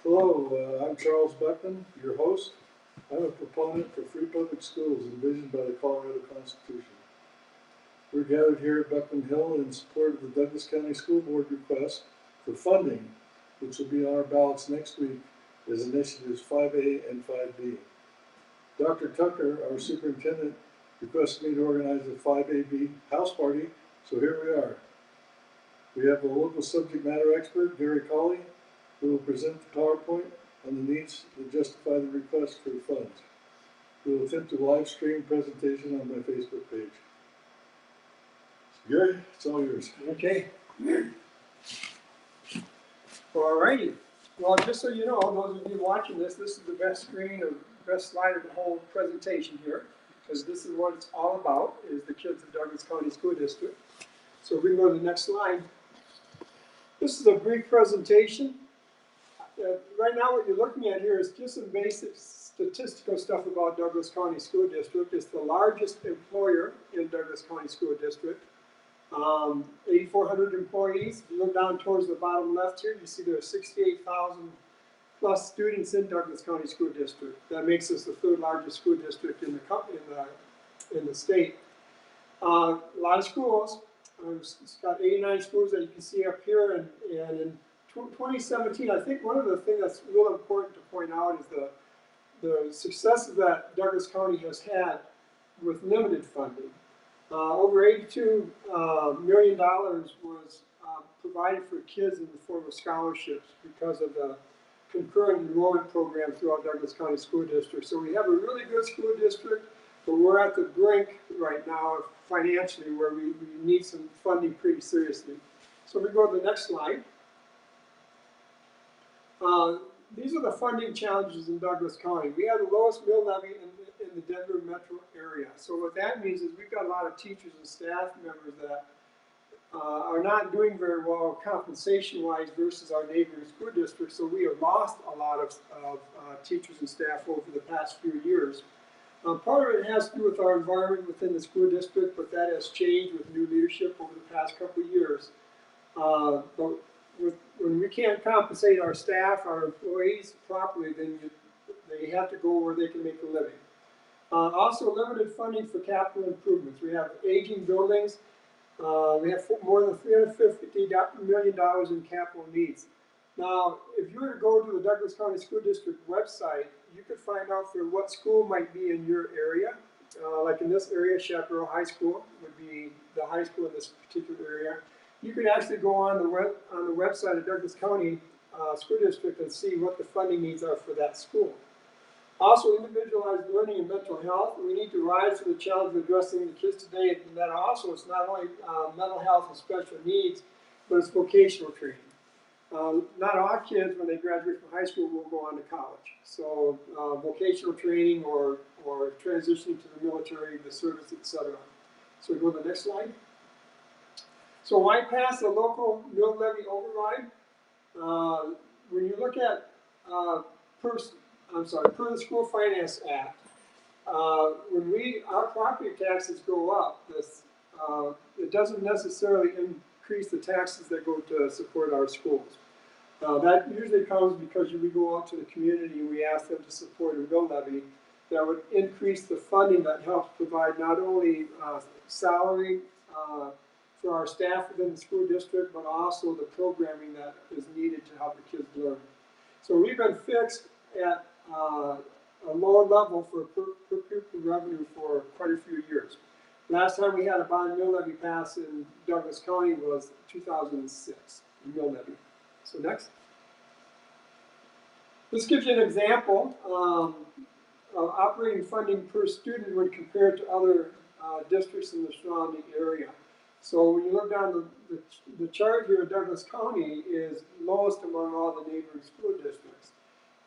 Hello, I'm Charles Buckman, your host. I'm a proponent for free public schools envisioned by the Colorado Constitution. We're gathered here at Buckman Hill in support of the Douglas County School Board request for funding, which will be on our ballots next week as initiatives 5A and 5B. Dr. Tucker, our superintendent, requested me to organize a 5AB house party, so here we are. We have a local subject matter expert, Gary Colley, who will present the PowerPoint on the needs that justify the request for the funds. We will attempt a live stream presentation on my Facebook page. Gary, it's all yours. Okay. Alrighty. Well, just so you know, those of you watching this is the best screen or best slide of the whole presentation here, because this is what it's all about, is the kids of Douglas County School District. So we can go to the next slide. This is a brief presentation. Right now what you're looking at here is just some basic statistical stuff about Douglas County School District. It's the largest employer in Douglas County School District. 8,400 employees. If you look down towards the bottom left here, you see there are 68,000 plus students in Douglas County School District. That makes us the third largest school district in the state. A lot of schools. It's got 89 schools that you can see up here, and in 2017, I think one of the things that's real important to point out is the successes that Douglas County has had with limited funding. Over $82 million was provided for kids in the form of scholarships because of the concurrent enrollment program throughout Douglas County School District. So we have a really good school district, but we're at the brink right now financially where we need some funding pretty seriously. So we go to the next slide. These are the funding challenges in Douglas County. We have the lowest mill levy in the Denver metro area. So what that means is we've got a lot of teachers and staff members that are not doing very well compensation-wise versus our neighboring school districts. So we have lost a lot of teachers and staff over the past few years. Part of it has to do with our environment within the school district, but that has changed with new leadership over the past couple of years. But when we can't compensate our staff, our employees properly, then they have to go where they can make a living. Also, limited funding for capital improvements. We have aging buildings. We have more than $350 million in capital needs. Now, if you were to go to the Douglas County School District website, you could find out for what school might be in your area. Like in this area, Chaparral High School would be the high school in this particular area. You can actually go on the website of Douglas County School District and see what the funding needs are for that school. Also, individualized learning and mental health. We need to rise to the challenge of addressing the kids today. And that also, it's not only mental health and special needs, but it's vocational training. Not all kids, when they graduate from high school, will go on to college. So vocational training or transitioning to the military, the service, etc. So we go to the next slide. So why pass a local mill levy override? When you look at per the School Finance Act, when our property taxes go up, it doesn't necessarily increase the taxes that go to support our schools. That usually comes because we go out to the community and we ask them to support a mill levy that would increase the funding that helps provide not only salary for our staff within the school district, but also the programming that is needed to help the kids learn. So we've been fixed at a lower level for per pupil revenue for quite a few years. Last time we had a bond mill levy pass in Douglas County was 2006, mill levy. So next. This gives you an example of operating funding per student when compared to other districts in the surrounding area. So when you look down the chart here, Douglas County is lowest among all the neighboring school districts.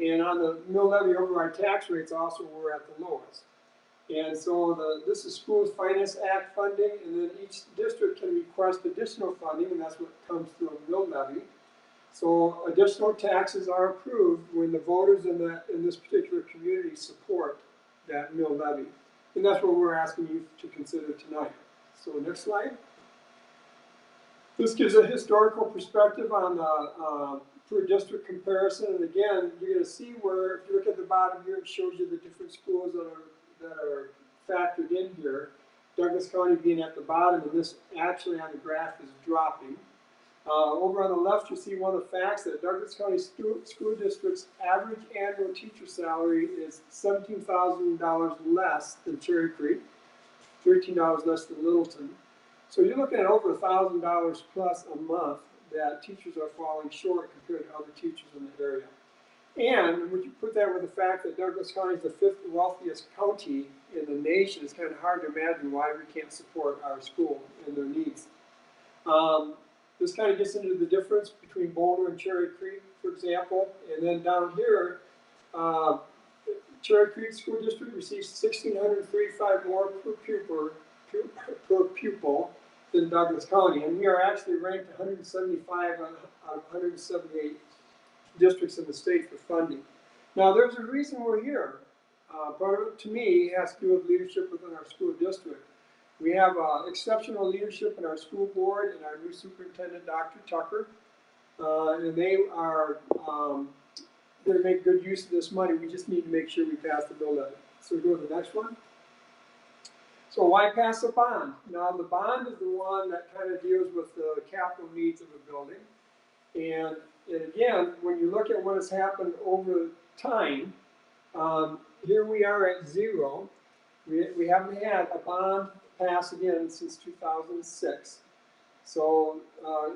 And on the mill levy override tax rates also we're at the lowest. And so this is Schools Finance Act funding, and then each district can request additional funding, and that's what comes through a mill levy. So additional taxes are approved when the voters in this particular community support that mill levy. And that's what we're asking you to consider tonight. So next slide. This gives a historical perspective on the per district comparison, and again, you're gonna see where, if you look at the bottom here, it shows you the different schools that are factored in here. Douglas County being at the bottom, and this actually on the graph is dropping. Over on the left, you see one of the facts that Douglas County School District's average annual teacher salary is $17,000 less than Cherry Creek, $13 less than Littleton. So you're looking at over $1,000 plus a month that teachers are falling short compared to other teachers in the area. And when you put that with the fact that Douglas County is the 5th wealthiest county in the nation, it's kind of hard to imagine why we can't support our school and their needs. This kind of gets into the difference between Boulder and Cherry Creek, for example. And then down here, Cherry Creek School District receives $1,635 more per pupil than Douglas County. And we are actually ranked 175 out of 178 districts in the state for funding. Now, there's a reason we're here. Part of it, to me, has to do with leadership within our school district. We have exceptional leadership in our school board and our new superintendent, Dr. Tucker, and they are going to make good use of this money. We just need to make sure we pass the bill levy. So we go to the next one. So why pass a bond? Now the bond is the one that kind of deals with the capital needs of a building. And again, when you look at what has happened over time, here we are at 0. We haven't had a bond pass again since 2006. So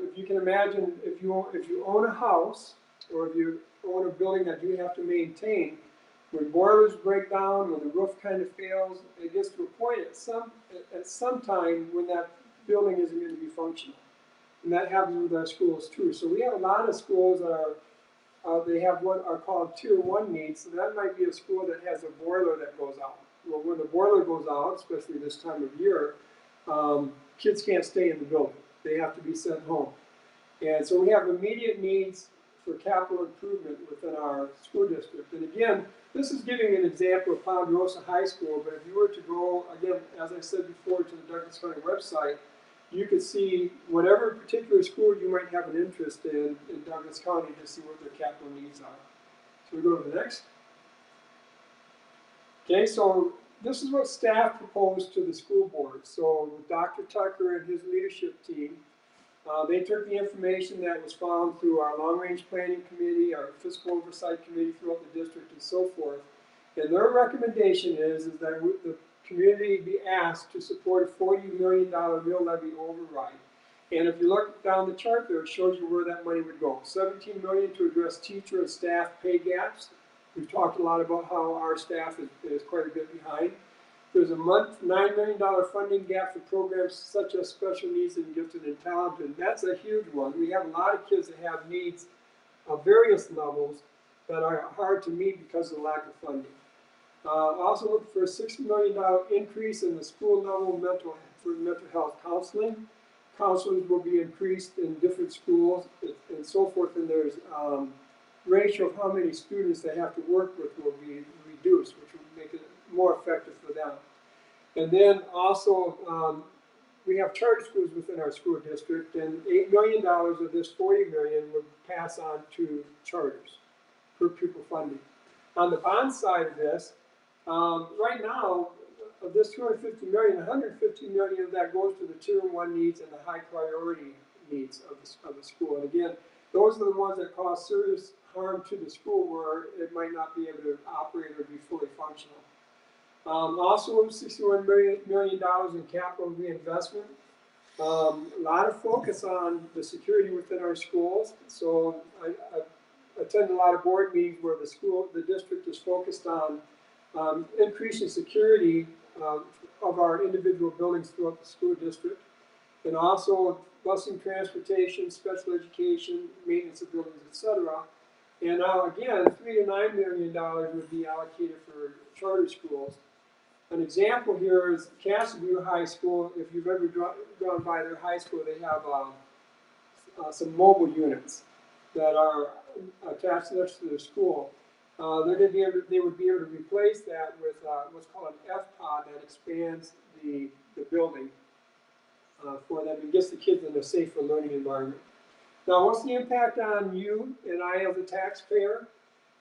if you can imagine, if you own a house or if you own a building that you have to maintain, when boilers break down, when the roof kind of fails, it gets to a point at some time when that building isn't going to be functional. And that happens with our schools too. So we have a lot of schools that are, they have what are called Tier 1 needs. So that might be a school that has a boiler that goes out. Well, when the boiler goes out, especially this time of year, kids can't stay in the building. They have to be sent home. And so we have immediate needs for capital improvement within our school district. And again, this is giving an example of Ponderosa High School, but if you were to go, again, as I said before, to the Douglas County website, you could see whatever particular school you might have an interest in Douglas County to see what their capital needs are. So we go to the next. Okay, so this is what staff proposed to the school board. So Dr. Tucker and his leadership team, they took the information that was found through our long-range planning committee, our fiscal oversight committee throughout the district, and so forth. And their recommendation is that the community be asked to support a $40 million mill levy override. And if you look down the chart there, it shows you where that money would go. $17 million to address teacher and staff pay gaps. We've talked a lot about how our staff is quite a bit behind. There's a $9 million funding gap for programs such as special needs and gifted and talented. That's a huge one. We have a lot of kids that have needs of various levels that are hard to meet because of the lack of funding. Also looking for a $60 million increase in the school level mental health counseling. Counselors will be increased in different schools and so forth, and there's ratio of how many students they have to work with will be reduced, which will make it more effective for them. And then also, we have charter schools within our school district, and $8 million of this $40 million would pass on to charters per pupil funding. On the bond side of this, right now, of this $250 million, $150 million of that goes to the Tier 1 needs and the high priority needs of the school. And again, those are the ones that cause serious harm to the school where it might not be able to operate or be fully functional. Also, $61 million in capital reinvestment. A lot of focus on the security within our schools. So I attend a lot of board meetings where the district is focused on increasing security of our individual buildings throughout the school district, and also busing, transportation, special education, maintenance of buildings, etc. And now again, $3 to $9 million would be allocated for charter schools. An example here is Castleview High School. If you've ever gone by their high school, they have some mobile units that are attached next to their school. They would be able to replace that with what's called an F-pod that expands the building for them and gets the kids in a safer learning environment. Now, what's the impact on you and I as a taxpayer?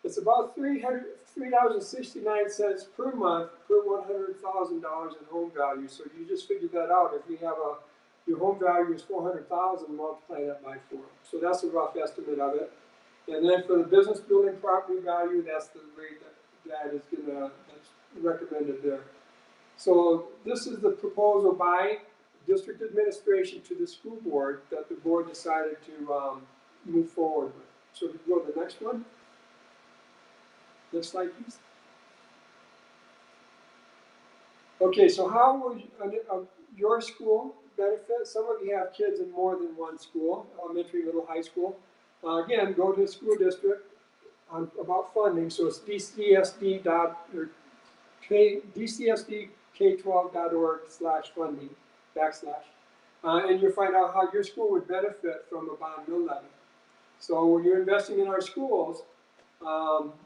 It's about $3.69 per month per $100,000 in home value. So you just figure that out. If we have your home value is 400,000, multiply that by 4. So that's a rough estimate of it. And then for the business building property value, that's the rate that's recommended there. So this is the proposal by district administration to the school board that the board decided to move forward with. So we can go to the next one. Next slide, please. Okay, so how would your school benefit? Some of you have kids in more than one school, elementary, middle, high school. Again, go to the school district about funding. So it's dcsdk12.org/funding / and you'll find out how your school would benefit from a bond mill levy. So when you're investing in our schools,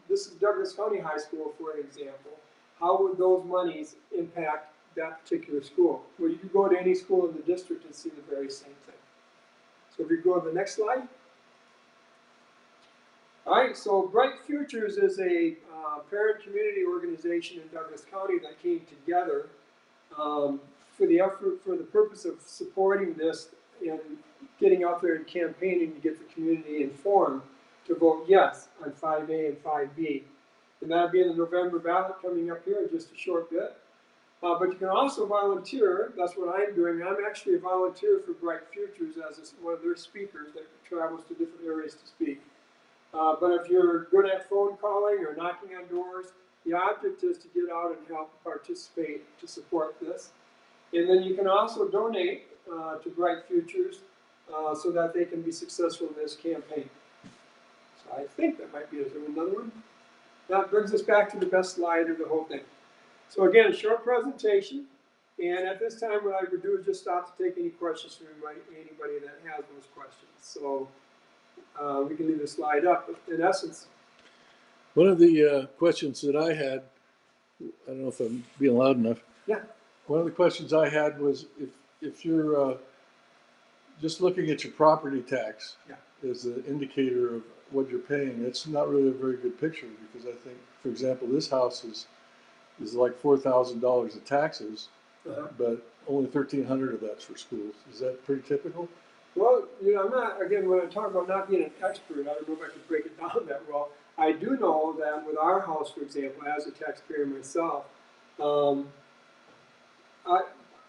this is Douglas County High School, for an example. How would those monies impact that particular school? Well, you can go to any school in the district and see the very same thing. So if you go to the next slide. All right, so Bright Futures is a parent community organization in Douglas County that came together for the purpose of supporting this and getting out there and campaigning to get the community informed to vote yes on 5A and 5B. And that'll be in the November ballot coming up here in just a short bit. But you can also volunteer. That's what I'm doing. I'm actually a volunteer for Bright Futures as one of their speakers that travels to different areas to speak. But if you're good at phone calling or knocking on doors, the object is to get out and help participate to support this. And then you can also donate to Bright Futures so that they can be successful in this campaign. So I think that might be another one. That brings us back to the best slide of the whole thing. So again, short presentation. And at this time, what I would do is just stop to take any questions from anybody that has those questions. So we can leave the slide up. But in essence, one of the questions that I had, I don't know if I'm being loud enough. Yeah. One of the questions I had was if you're just looking at your property tax as an indicator of what you're paying, it's not really a very good picture, because I think, for example, this house is like $4,000 of taxes, but only $1,300 of that's for schools. Is that pretty typical? Well, you know, I'm not, again, when I talk about not being an expert, I don't know if I could break it down that well. I do know that with our house, for example, as a taxpayer myself,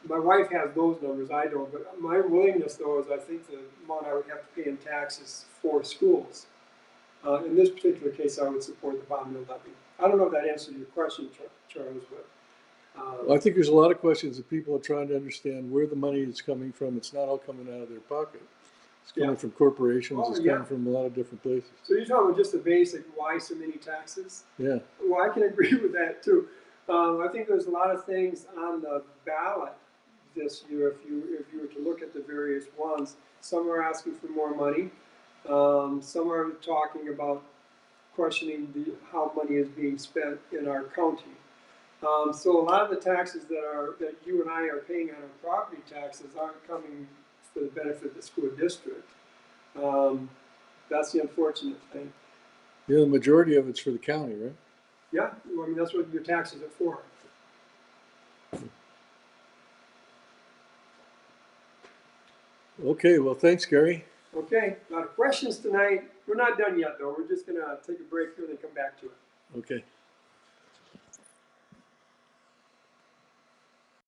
my wife has those numbers, I don't, but my willingness, though, is I think the amount I would have to pay in taxes for schools. In this particular case, I would support the bond mill levy. I don't know if that answers your question, Charles, but... Well, I think there's a lot of questions that people are trying to understand where the money is coming from. It's not all coming out of their pocket. It's coming from corporations. It's coming from a lot of different places. So you're talking about just the basic, why so many taxes? Yeah. Well, I can agree with that, too. I think there's a lot of things on the ballot this year, if you were to look at the various ones. Some are asking for more money. Some are talking about questioning how money is being spent in our county. So a lot of the taxes that you and I are paying on our property taxes aren't coming for the benefit of the school district. That's the unfortunate thing. Yeah, the majority of it's for the county, right? Yeah, well, I mean, that's what your taxes are for. Okay, well, thanks, Gary. Okay, a lot of questions tonight. We're not done yet, though. We're just going to take a break here and then come back to it. Okay.